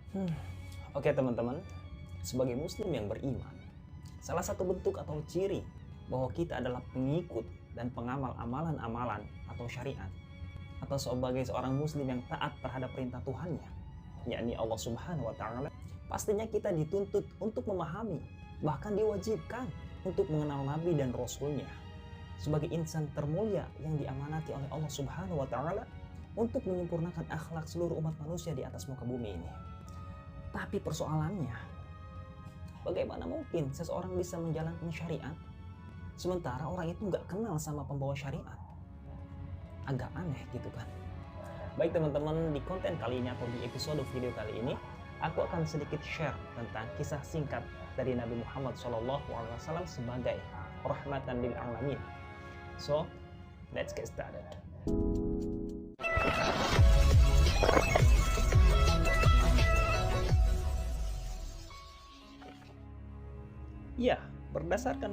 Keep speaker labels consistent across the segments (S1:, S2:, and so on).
S1: Hmm, Oke teman-teman, sebagai muslim yang beriman, salah satu bentuk atau ciri bahwa kita adalah pengikut dan pengamal amalan-amalan atau syariat, atau sebagai seorang muslim yang taat terhadap perintah Tuhannya, yakni Allah Subhanahu wa Ta'ala, pastinya kita dituntut untuk memahami, bahkan diwajibkan untuk mengenal Nabi dan Rasulnya sebagai insan termulia yang diamanati oleh Allah Subhanahu wa Ta'ala untuk menyempurnakan akhlak seluruh umat manusia di atas muka bumi ini. Tapi persoalannya, bagaimana mungkin seseorang bisa menjalankan syariat sementara orang itu nggak kenal sama pembawa syariat? Agak aneh gitu kan. Baik teman-teman, di konten kali ini atau di episode video kali ini, aku akan sedikit share tentang kisah singkat dari Nabi Muhammad SAW sebagai rahmatan lil alamin. So, let's get started. Ya, berdasarkan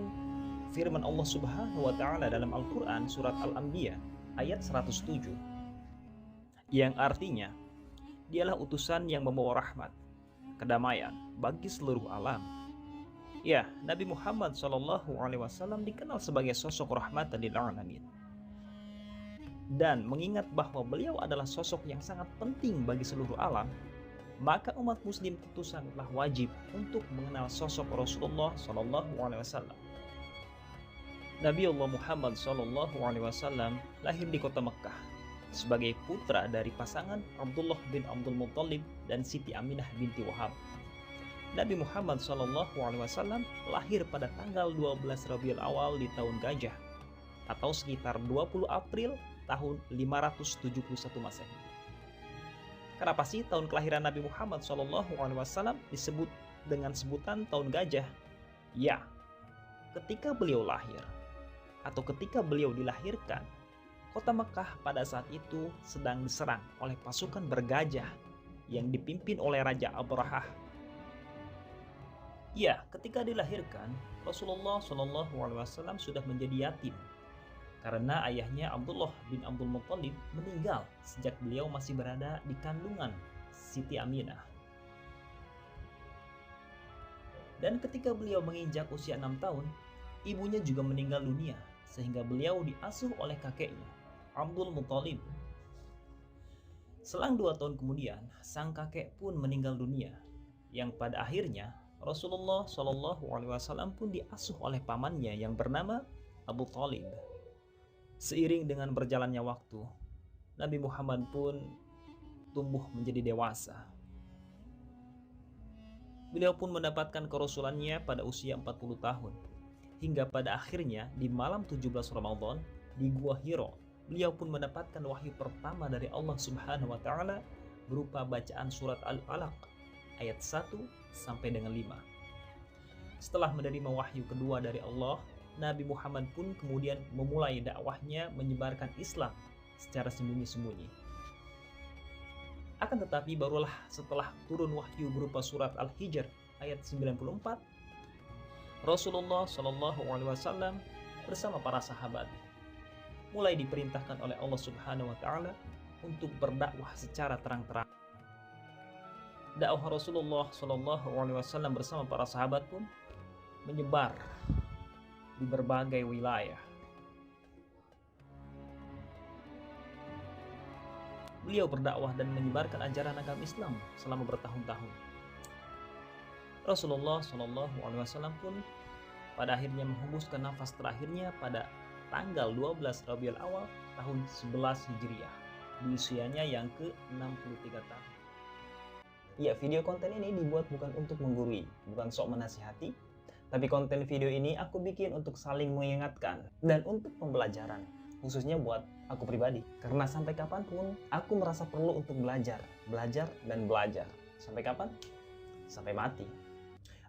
S1: firman Allah Subhanahu wa Ta'ala dalam Al-Quran surat Al-Anbiya ayat 107, yang artinya, dialah utusan yang membawa rahmat, kedamaian bagi seluruh alam. Ya, Nabi Muhammad SAW dikenal sebagai sosok rahmatan lil alamin. Dan mengingat bahwa beliau adalah sosok yang sangat penting bagi seluruh alam, maka umat muslim tentu sangatlah wajib untuk mengenal sosok Rasulullah SAW. Nabi Allah Muhammad SAW lahir di kota Mekkah sebagai putra dari pasangan Abdullah bin Abdul Muttalib dan Siti Aminah binti Wahab. Nabi Muhammad SAW lahir pada tanggal 12 Rabiul Awal di tahun Gajah atau sekitar 20 April tahun 571 Masehi. Kenapa sih tahun kelahiran Nabi Muhammad SAW disebut dengan sebutan tahun gajah? Ya, ketika beliau lahir atau ketika beliau dilahirkan, kota Mekah pada saat itu sedang diserang oleh pasukan bergajah yang dipimpin oleh Raja Abrahah. Ya, ketika dilahirkan, Rasulullah SAW sudah menjadi yatim karena ayahnya Abdullah bin Abdul Muttalib meninggal sejak beliau masih berada di kandungan Siti Aminah. Dan ketika beliau menginjak usia 6 tahun, ibunya juga meninggal dunia sehingga beliau diasuh oleh kakeknya, Abdul Muttalib. Selang 2 tahun kemudian, sang kakek pun meninggal dunia, yang pada akhirnya Rasulullah SAW pun diasuh oleh pamannya yang bernama Abu Thalib. Seiring dengan berjalannya waktu, Nabi Muhammad pun tumbuh menjadi dewasa. Beliau pun mendapatkan kerasulannya pada usia 40 tahun. Hingga pada akhirnya di malam 17 Ramadan di Gua Hiro, beliau pun mendapatkan wahyu pertama dari Allah Subhanahu wa Ta'ala berupa bacaan surat Al-Alaq ayat 1 sampai dengan 5. Setelah menerima wahyu kedua dari Allah, Nabi Muhammad pun kemudian memulai dakwahnya menyebarkan Islam secara sembunyi-sembunyi. Akan tetapi barulah setelah turun wahyu berupa surat Al-Hijr ayat 94, Rasulullah SAW bersama para sahabat mulai diperintahkan oleh Allah Subhanahu wa Ta'ala untuk berdakwah secara terang-terang. Dakwah Rasulullah SAW bersama para sahabat pun menyebar di berbagai wilayah. Beliau berdakwah dan menyebarkan ajaran agama Islam selama bertahun-tahun. Rasulullah SAW pun pada akhirnya menghembuskan nafas terakhirnya pada tanggal 12 Rabiul Awal tahun 11 Hijriah di usianya yang ke-63 tahun. Ya, video konten ini dibuat bukan untuk menggurui, bukan sok menasihati, tapi konten video ini aku bikin untuk saling mengingatkan dan untuk pembelajaran, khususnya buat aku pribadi. Karena sampai kapanpun aku merasa perlu untuk belajar, dan belajar. Sampai kapan? Sampai mati.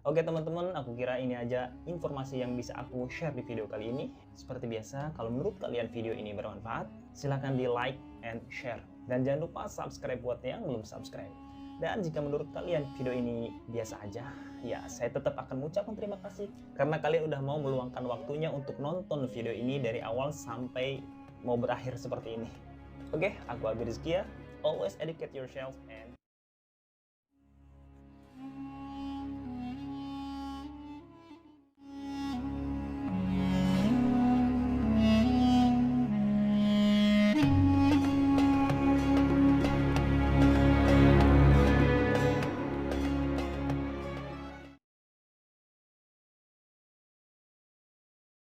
S1: Oke teman-teman, aku kira ini aja informasi yang bisa aku share di video kali ini. Seperti biasa, kalau menurut kalian video ini bermanfaat, silahkan di like and share. Dan jangan lupa subscribe buat yang belum subscribe. Dan jika menurut kalian video ini biasa aja, ya saya tetap akan mengucapkan terima kasih karena kalian udah mau meluangkan waktunya untuk nonton video ini dari awal sampai mau berakhir seperti ini. Oke, aku Abi Rizkia. Always educate yourself